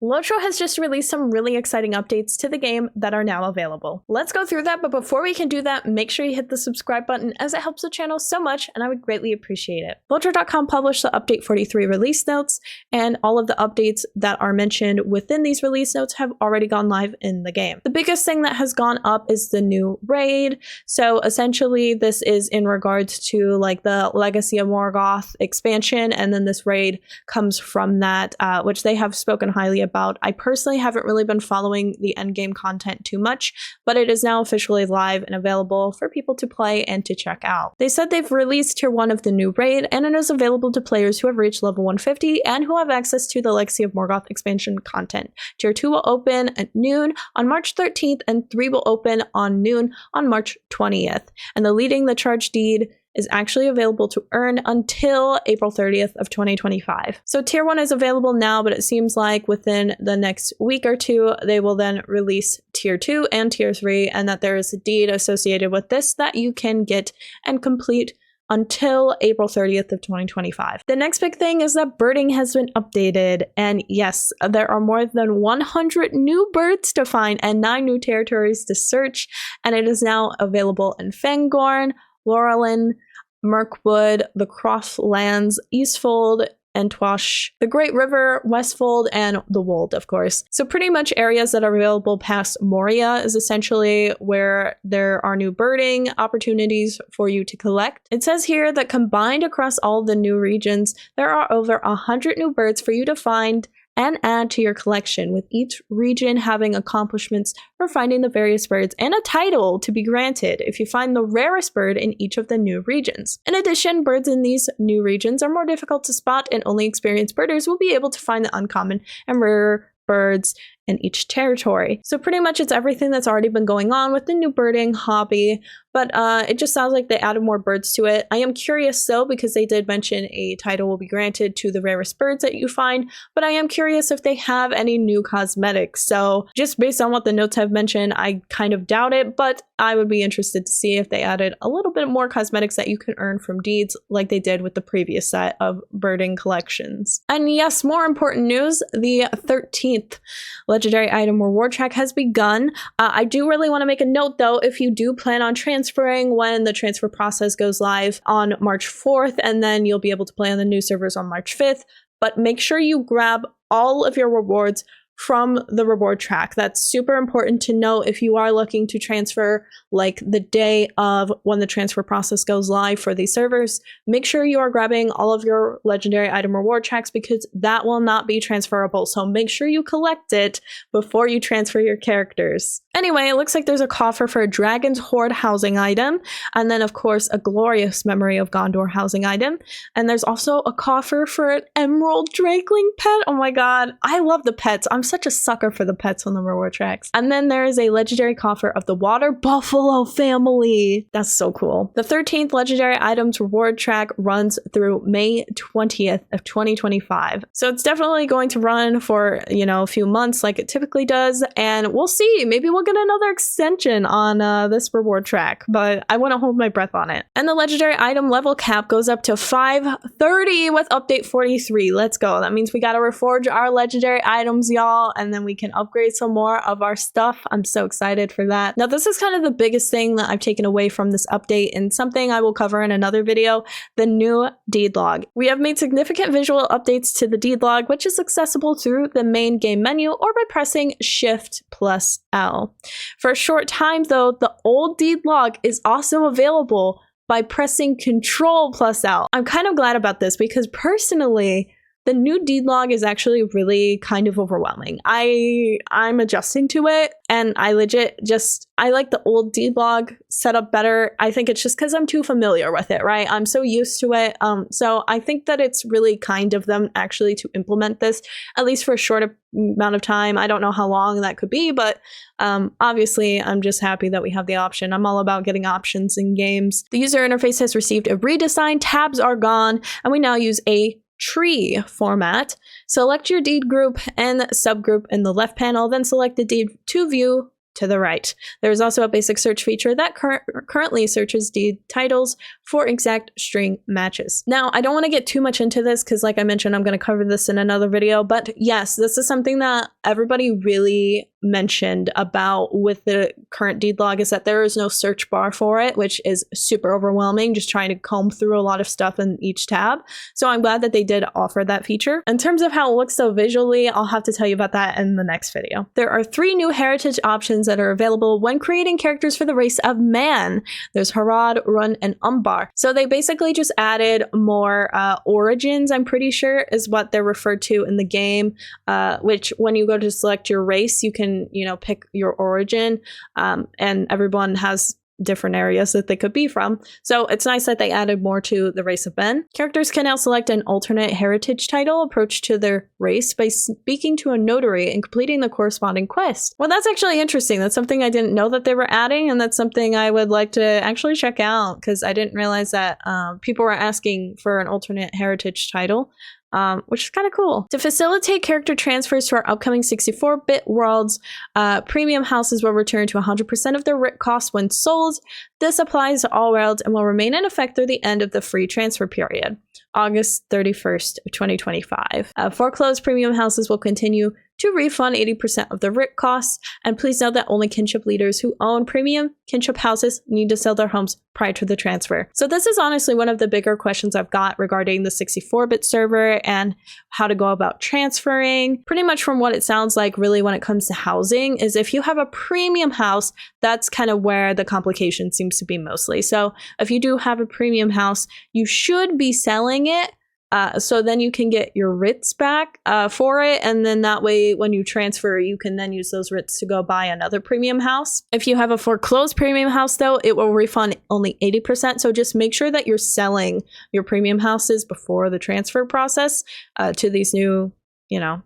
LOTRO has just released some really exciting updates to the game that are now available. Let's go through that, but before we can do that, make sure you hit the subscribe button as it helps the channel so much and I would greatly appreciate it. LOTRO.com published the Update 43 release notes, and all of the updates that are mentioned within these release notes have already gone live in the game. The biggest thing that has gone up is the new raid. So essentially this is in regards to like the Legacy of Morgoth expansion, and then this raid comes from that, which they have spoken highly about. I personally haven't really been following the endgame content too much, but it is now officially live and available for people to play and to check out. They said they've released Tier 1 of the new raid, and it is available to players who have reached level 150 and who have access to the Legacy of Morgoth expansion content. Tier 2 will open at noon on March 13th, and 3 will open on noon on March 20th. And the Leading the Charge deed is actually available to earn until April 30th of 2025. So Tier 1 is available now, but it seems like within the next week or two, they will then release Tier 2 and Tier 3, and that there is a deed associated with this that you can get and complete until April 30th of 2025. The next big thing is that birding has been updated, and yes, there are more than 100 new birds to find and 9 new territories to search, and it is now available in Fangorn, Laurelin, Mirkwood, the Crosslands, Eastfold, Entwash, the Great River, Westfold, and the Wold, of course. So pretty much areas that are available past Moria is essentially where there are new birding opportunities for you to collect. It says here that combined across all the new regions, there are over 100 new birds for you to find and add to your collection, with each region having accomplishments for finding the various birds and a title to be granted if you find the rarest bird in each of the new regions. In addition, birds in these new regions are more difficult to spot, and only experienced birders will be able to find the uncommon and rare birds in each territory. So pretty much it's everything that's already been going on with the new birding hobby, but it just sounds like they added more birds to it. I am curious though, because they did mention a title will be granted to the rarest birds that you find, but I am curious if they have any new cosmetics. So just based on what the notes have mentioned, I kind of doubt it, but I would be interested to see if they added a little bit more cosmetics that you can earn from deeds like they did with the previous set of birding collections. And yes, more important news, the 13th legendary item reward track has begun. I do really want to make a note though, if you do plan on transferring when the transfer process goes live on March 4th, and then you'll be able to play on the new servers on March 5th, but make sure you grab all of your rewards from the reward track. That's super important to know if you are looking to transfer like the day of when the transfer process goes live for these servers. Make sure you are grabbing all of your legendary item reward tracks, because that will not be transferable. So make sure you collect it before you transfer your characters. Anyway, it looks like there's a coffer for a Dragon's Hoard housing item, and then of course a Glorious Memory of Gondor housing item, and there's also a coffer for an Emerald Drakeling pet. Oh my god, I love the pets. I'm such a sucker for the pets on the reward tracks. And then there is a legendary coffer of the Water Buffalo family. That's so cool. The 13th legendary items reward track runs through May 20th of 2025. So it's definitely going to run for, you know, a few months like it typically does, and we'll see. Maybe we'll get another extension on this reward track, but I want to hold my breath on it. And the legendary item level cap goes up to 530 with update 43. Let's go. That means we got to reforge our legendary items, y'all, and then we can upgrade some more of our stuff. I'm so excited for that. Now, this is kind of the biggest thing that I've taken away from this update, and something I will cover in another video, the new deed log. We have made significant visual updates to the deed log, which is accessible through the main game menu or by pressing Shift+L. For a short time though, the old deed log is also available by pressing Control+L. I'm kind of glad about this, because personally, the new deed log is actually really kind of overwhelming. I'm adjusting to it, and I like the old deed log setup better. I think it's just because I'm too familiar with it, right? I'm so used to it. So I think that it's really kind of them actually to implement this, at least for a short amount of time. I don't know how long that could be, but obviously I'm just happy that we have the option. I'm all about getting options in games. The user interface has received a redesign, tabs are gone, and we now use a tree format. Select your deed group and subgroup in the left panel, then select the deed to view to the right. There's also a basic search feature that currently searches deed titles for exact string matches. Now, I don't want to get too much into this because, like I mentioned, I'm going to cover this in another video, but yes, this is something that everybody really mentioned about with the current deed log, is that there is no search bar for it, which is super overwhelming, just trying to comb through a lot of stuff in each tab. So I'm glad that they did offer that feature. In terms of how it looks though visually, I'll have to tell you about that in the next video. There are 3 new heritage options that are available when creating characters for the race of man. There's Harad, Run, and Umbar. So they basically just added more origins, I'm pretty sure is what they're referred to in the game, which when you go to select your race, you can, pick your origin, and everyone has different areas that they could be from. So it's nice that they added more to the race of men. Characters can now select an alternate heritage title approach to their race by speaking to a notary and completing the corresponding quest. Well, that's actually interesting. That's something I didn't know that they were adding, and that's something I would like to actually check out because I didn't realize that people were asking for an alternate heritage title. Which is kind of cool. To facilitate character transfers to our upcoming 64-bit worlds, premium houses will return to 100% of their Writ cost when sold. This applies to all worlds and will remain in effect through the end of the free transfer period, August 31st, 2025. Foreclosed premium houses will continue to refund 80% of the Writ costs, and please note that only kinship leaders who own premium kinship houses need to sell their homes prior to the transfer. So this is honestly one of the bigger questions I've got regarding the 64-bit server and how to go about transferring. Pretty much from what it sounds like, really, when it comes to housing, is if you have a premium house, that's kind of where the complication seems to be mostly. So if you do have a premium house, you should be selling it. So then you can get your Writs back for it, and then that way when you transfer, you can then use those Writs to go buy another premium house. If you have a foreclosed premium house though, it will refund only 80%, so just make sure that you're selling your premium houses before the transfer process to these new,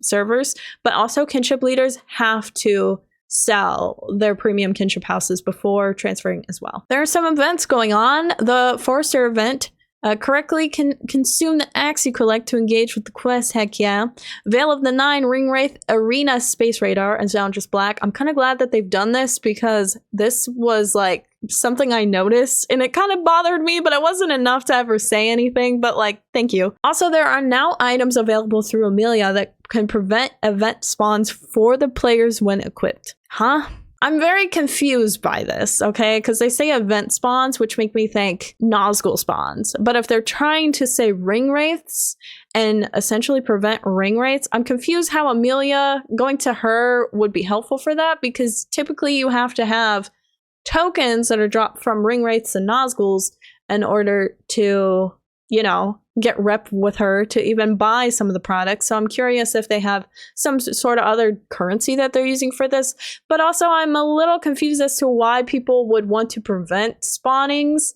servers. But also kinship leaders have to sell their premium kinship houses before transferring as well. There are some events going on. The Forester event, correctly consume the axe you collect to engage with the quest, heck yeah. Veil of the Nine, Ring Wraith, Arena, Space Radar, and Soundress Black. I'm kind of glad that they've done this because this was like something I noticed and it kind of bothered me, but it wasn't enough to ever say anything, but like, thank you. Also, there are now items available through Amelia that can prevent event spawns for the players when equipped. Huh? I'm very confused by this, okay? Because they say event spawns, which make me think Nazgul spawns. But if they're trying to say ring wraiths and essentially prevent ring wraiths, I'm confused how Amelia going to her would be helpful for that, because typically you have to have tokens that are dropped from ring wraiths and Nazguls in order to, get rep with her to even buy some of the products. So I'm curious if they have some sort of other currency that they're using for this. But also I'm a little confused as to why people would want to prevent spawnings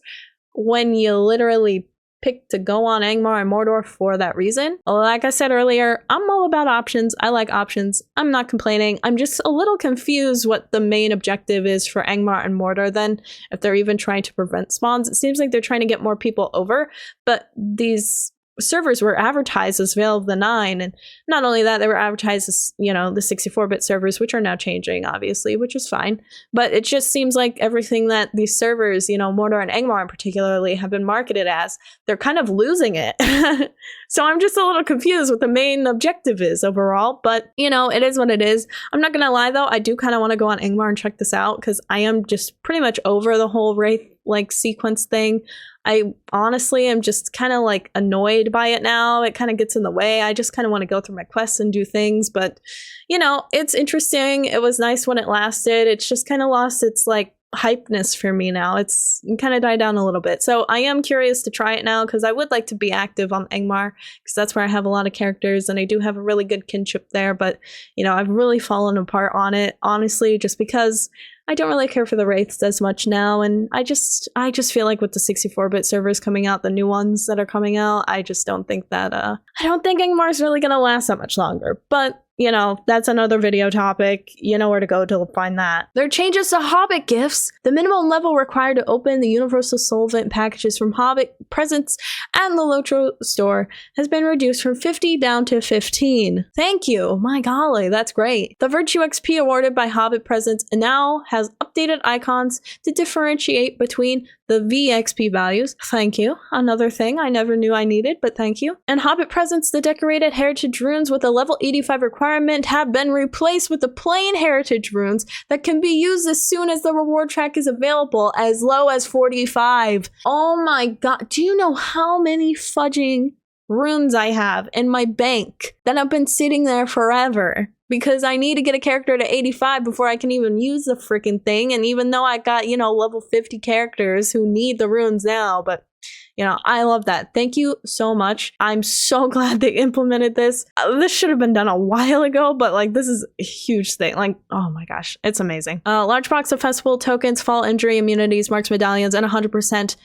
when you literally pick to go on Angmar and Mordor for that reason. Like I said earlier, I'm all about options. I like options. I'm not complaining. I'm just a little confused what the main objective is for Angmar and Mordor then, if they're even trying to prevent spawns. It seems like they're trying to get more people over, but these servers were advertised as Veil of the Nine, and not only that, they were advertised as, the 64-bit servers, which are now changing, obviously, which is fine. But it just seems like everything that these servers, Mordor and Angmar in particularly, have been marketed as, they're kind of losing it. So I'm just a little confused what the main objective is overall, but, it is what it is. I'm not gonna lie, though, I do kind of want to go on Angmar and check this out, because I am just pretty much over the whole Wraith sequence thing. I honestly am just kind of annoyed by it now. It kind of gets in the way. I just kind of want to go through my quests and do things, but it's interesting. It was nice when it lasted. It's just kind of lost its hypeness for me now. It's kind of died down a little bit. So I am curious to try it now, because I would like to be active on Angmar, because that's where I have a lot of characters and I do have a really good kinship there. But I've really fallen apart on it, honestly, just because I don't really care for the Wraiths as much now, and I just feel like with the 64-bit servers coming out, the new ones that are coming out, I just don't think that I don't think Angmar's really gonna last that much longer. But you know, that's another video topic. You know where to go to find that. There are changes to Hobbit gifts. The minimum level required to open the Universal Solvent packages from Hobbit Presents and the LOTRO store has been reduced from 50 down to 15. Thank you. My golly, that's great. The Virtue XP awarded by Hobbit Presents now has updated icons to differentiate between the VXP values. Thank you. Another thing I never knew I needed, but thank you. And Hobbit Presents, the decorated heritage runes with a level 85 requirement have been replaced with the plain heritage runes that can be used as soon as the reward track is available, as low as 45. Oh my god. Do you know how many fudging runes I have in my bank that have been sitting there forever? Because I need to get a character to 85 before I can even use the freaking thing. And even though I got, you know, level 50 characters who need the runes now, but, you know, I love that. Thank you so much. I'm so glad they implemented this. This should have been done a while ago, but like, this is a huge thing. Like, oh my gosh, it's amazing. Large box of festival tokens, fall injury immunities, marks medallions, and 100%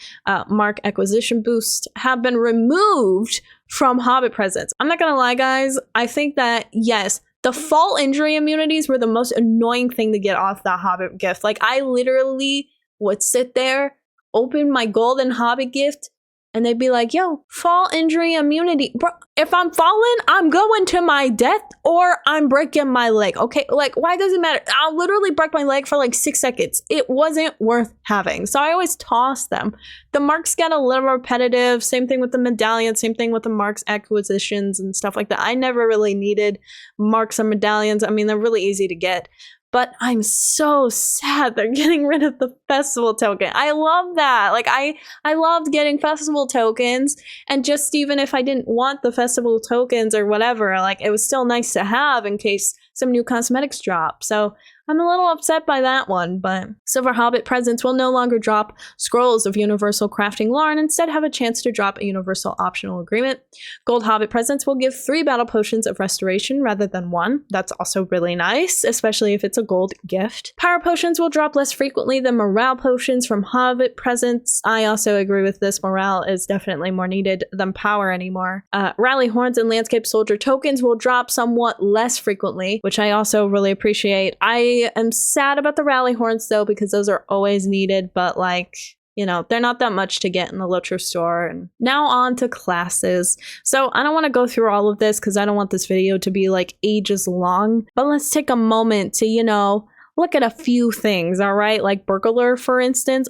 mark acquisition boost have been removed from Hobbit Presents. I'm not gonna lie, guys. I think that, yes, the fall injury immunities were the most annoying thing to get off the Hobbit gift. Like, I literally would sit there, open my golden Hobbit gift, and they'd be like, yo, fall injury immunity. Bro, if I'm falling, I'm going to my death or I'm breaking my leg. Okay, like, why does it matter? I'll literally break my leg for like 6 seconds. It wasn't worth having. So I always toss them. The marks get a little repetitive. Same thing with the medallions. Same thing with the marks acquisitions and stuff like that. I never really needed marks or medallions. I mean, they're really easy to get. But I'm so sad they're getting rid of the festival token. I love that. Like, I loved getting festival tokens, and just even if I didn't want the festival tokens or whatever, like, it was still nice to have in case some new cosmetics drop. So I'm a little upset by that one, but Silver Hobbit Presents will no longer drop scrolls of Universal Crafting lore and instead have a chance to drop a Universal Optional Agreement. Gold Hobbit Presents will give 3 battle potions of restoration rather than 1. That's also really nice, especially if it's a gold gift. Power potions will drop less frequently than morale potions from Hobbit Presents. I also agree with this. Morale is definitely more needed than power anymore. Rally Horns and Landscape Soldier tokens will drop somewhat less frequently, which I also really appreciate. I am sad about the Rally Horns though, because those are always needed, but like, you know, they're not that much to get in the LOTRO store. And now on to classes. So I don't want to go through all of this because I don't want this video to be like ages long, but let's take a moment to, you know, look at a few things, all right? Like Burglar, for instance,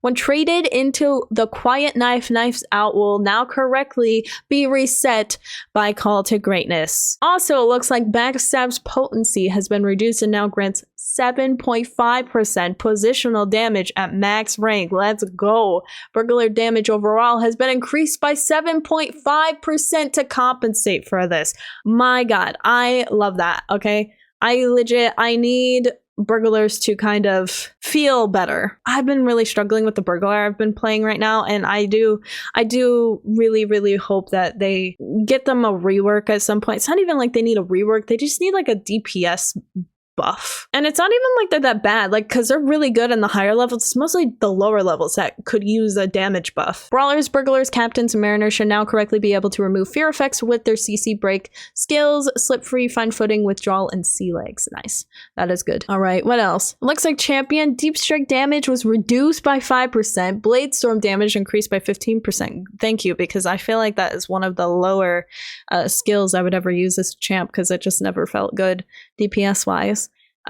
when traded into the Quiet Knife, Knives Out will now correctly be reset by Call to Greatness. Also, it looks like Backstab's potency has been reduced and now grants 7.5% positional damage at max rank. Let's go. Burglar damage overall has been increased by 7.5% to compensate for this. My god, I love that, okay? I need burglars to kind of feel better. I've been really struggling with the burglar I've been playing right now, and I do really hope that they get them a rework at some point. It's not even like they need a rework, they just need like a DPS buff. And it's not even like they're that bad, like, because they're really good in the higher levels. It's mostly the lower levels that could use a damage buff. Brawlers, burglars, captains, and mariners should now correctly be able to remove fear effects with their CC break skills, slip free, find footing, withdrawal, and sea legs. Nice. That is good. All right, what else? Looks like champion deep strike damage was reduced by 5%. Blade storm damage increased by 15%. Thank you, because I feel like that is one of the lower skills I would ever use as a champ, because it just never felt good DPS wise.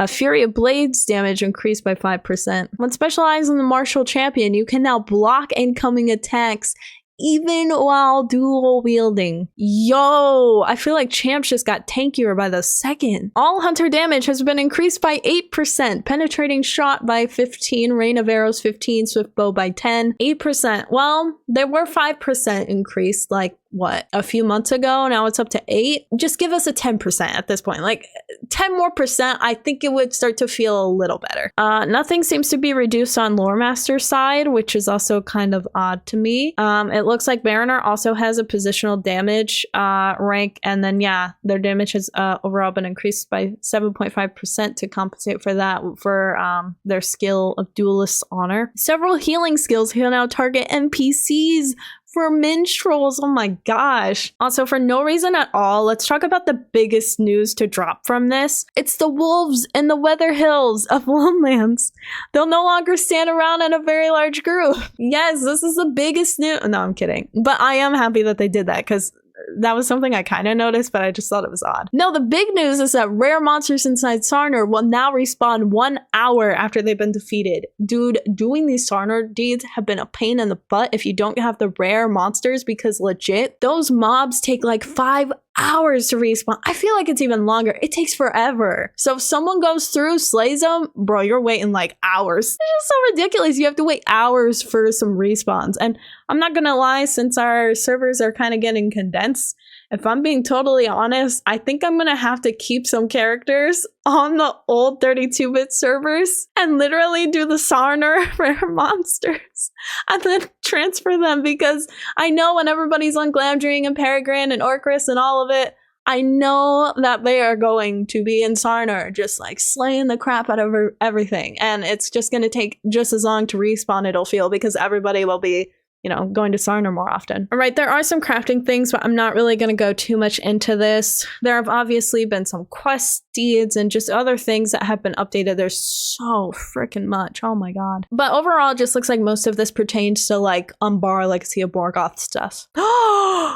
Fury of Blades damage increased by 5%. When specialized in the martial champion, you can now block incoming attacks even while dual wielding. Yo, I feel like champs just got tankier by the second. All hunter damage has been increased by 8%, penetrating shot by 15, rain of arrows 15, swift bow by 10, 8%. Well, there were 5% increased like what, a few months ago. Now it's up to 8. Just give us a 10% at this point. Like 10 more percent, I think it would start to feel a little better. Nothing seems to be reduced on Lore Master's side, which is also kind of odd to me. It looks like Mariner also has a positional damage rank, and then yeah, their damage has overall been increased by 7.5% to compensate for that, for their skill of Duelist's Honor. Several healing skills can now target NPCs for minstrels. Oh my gosh. Also, for no reason at all, let's talk about the biggest news to drop from this. It's the wolves in the Weather Hills of Lonelands. They'll no longer stand around in a very large group. Yes, this is the biggest news. No, I'm kidding. But I am happy that they did that because that was something I kind of noticed, but I just thought it was odd. No, the big news is that rare monsters inside Sarnor will now respawn 1 hour after they've been defeated. Dude, doing these Sarnor deeds have been a pain in the butt if you don't have the rare monsters, because legit, those mobs take like 5 hours to respawn. I feel like it's even longer. It takes forever. So if someone goes through, slays them, bro, you're waiting like hours. It's just so ridiculous. You have to wait hours for some respawns. And I'm not gonna lie, since our servers are kind of getting condensed, if I'm being totally honest, I think I'm gonna have to keep some characters on the old 32-bit servers and literally do the Sarnor rare monsters and then transfer them, because I know when everybody's on Glamdring and Peregrine and Orcris and all of it, I know that they are going to be in Sarnor just like slaying the crap out of everything, and it's just gonna take just as long to respawn, it'll feel, because everybody will be, you know, going to Sarnor more often. All right, there are some crafting things, but I'm not really going to go too much into this. There have obviously been some quest deeds and just other things that have been updated. There's so freaking much. Oh my god. But overall, it just looks like most of this pertains to like Umbar Legacy of Morgoth stuff.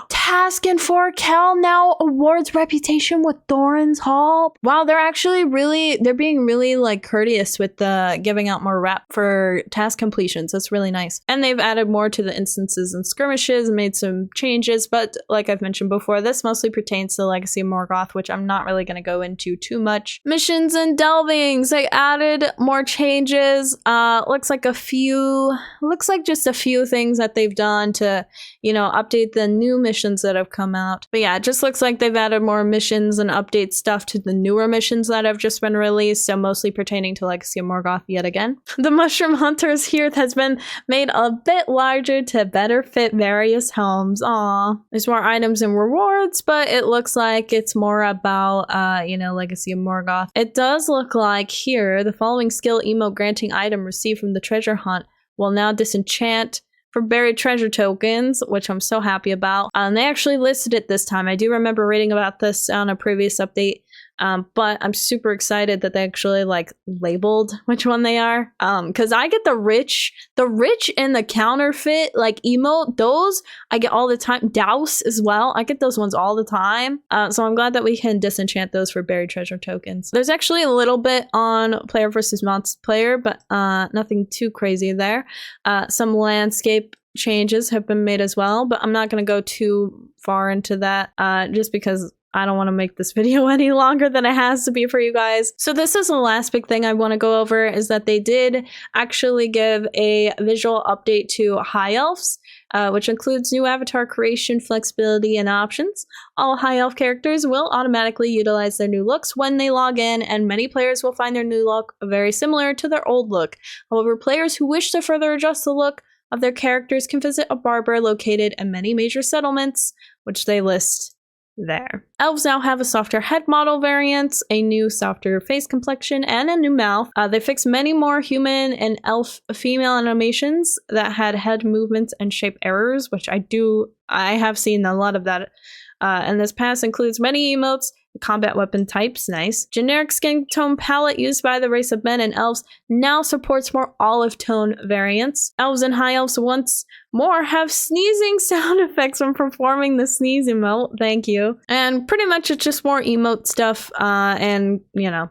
Task and 4Kel now awards reputation with Thorin's Hall. Wow, they're being really like courteous with the giving out more rep for task completions. That's really nice. And they've added more to the instances and skirmishes and made some changes, but like I've mentioned before, this mostly pertains to the Legacy of Morgoth, which I'm not really going to go into too much. Missions and Delvings, they added more changes. Looks like just a few things that they've done to, you know, update the new missions that have come out. But yeah, it just looks like they've added more missions and update stuff to the newer missions that have just been released, so mostly pertaining to Legacy of Morgoth yet again. The Mushroom Hunter's Hearth has been made a bit larger to better fit various homes. Aw. There's more items and rewards, but it looks like it's more about, you know, Legacy of Morgoth. It does look like here, the following skill emote granting item received from the treasure hunt will now disenchant for buried treasure tokens, which I'm so happy about. And they actually listed it this time. I do remember reading about this on a previous update. But I'm super excited that they actually like labeled which one they are. Cause I get the rich and the counterfeit like emote, those I get all the time. Douse as well. I get those ones all the time. So I'm glad that we can disenchant those for buried treasure tokens. There's actually a little bit on player versus multiplayer, but nothing too crazy there. Some landscape changes have been made as well, but I'm not gonna go too far into that just because I don't want to make this video any longer than it has to be for you guys. So this is the last big thing I want to go over, is that they did actually give a visual update to High Elves, which includes new avatar creation, flexibility, and options. All High Elf characters will automatically utilize their new looks when they log in, and many players will find their new look very similar to their old look. However, players who wish to further adjust the look of their characters can visit a barber located in many major settlements, which they list there. Elves now have a softer head model variant, a new softer face complexion, and a new mouth. They fixed many more human and elf female animations that had head movements and shape errors, which I have seen a lot of that. And this pass includes many emotes, combat weapon types, nice. Generic skin tone palette used by the race of men and elves now supports more olive tone variants. Elves and high elves once more have sneezing sound effects when performing the sneeze emote, thank you. And pretty much it's just more emote stuff and, you know,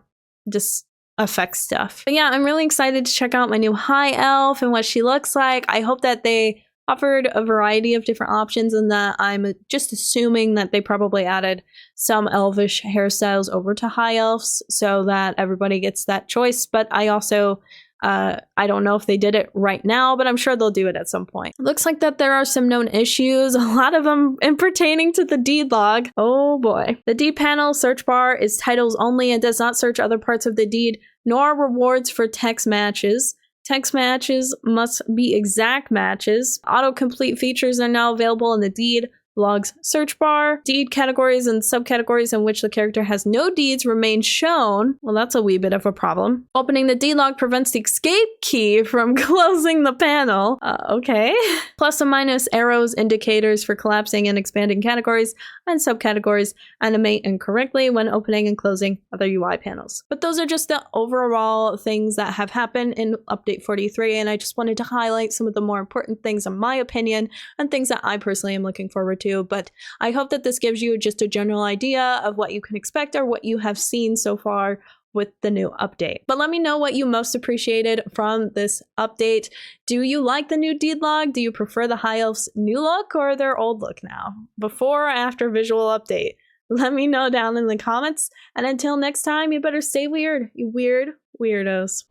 just effect stuff. But yeah, I'm really excited to check out my new high elf and what she looks like. I hope that they offered a variety of different options, and that I'm just assuming that they probably added some elvish hairstyles over to high elves so that everybody gets that choice. But I also I don't know if they did it right now, but I'm sure they'll do it at some point. It looks like that there are some known issues, a lot of them pertaining to the deed log. Oh boy. The deed panel search bar is titles only and does not search other parts of the deed, nor rewards for text matches. Text matches must be exact matches. Autocomplete features are now available in the deed Logs search bar. Deed categories and subcategories in which the character has no deeds remain shown. Well, that's a wee bit of a problem. Opening the deed log prevents the escape key from closing the panel. Okay. Plus and minus arrows, indicators for collapsing and expanding categories and subcategories animate incorrectly when opening and closing other UI panels. But those are just the overall things that have happened in Update 43, and I just wanted to highlight some of the more important things in my opinion and things that I personally am looking forward to. But I hope that this gives you just a general idea of what you can expect or what you have seen so far with the new update. But let me know what you most appreciated from this update. Do you like the new deed log? Do you prefer the High Elves' new look or their old look now? Before or after visual update? Let me know down in the comments. And until next time, you better stay weird, you weird weirdos.